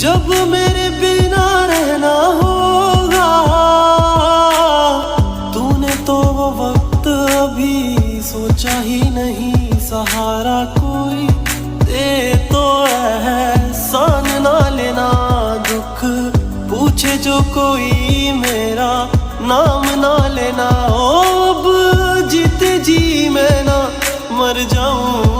जब मेरे बिना रहना होगा, तूने तो वो वक्त अभी सोचा ही नहीं। सहारा कोई दे तो एहसान ना लेना, दुख पूछे जो कोई मेरा नाम ना लेना। ओ अब जीते जी मैं ना मर जाऊं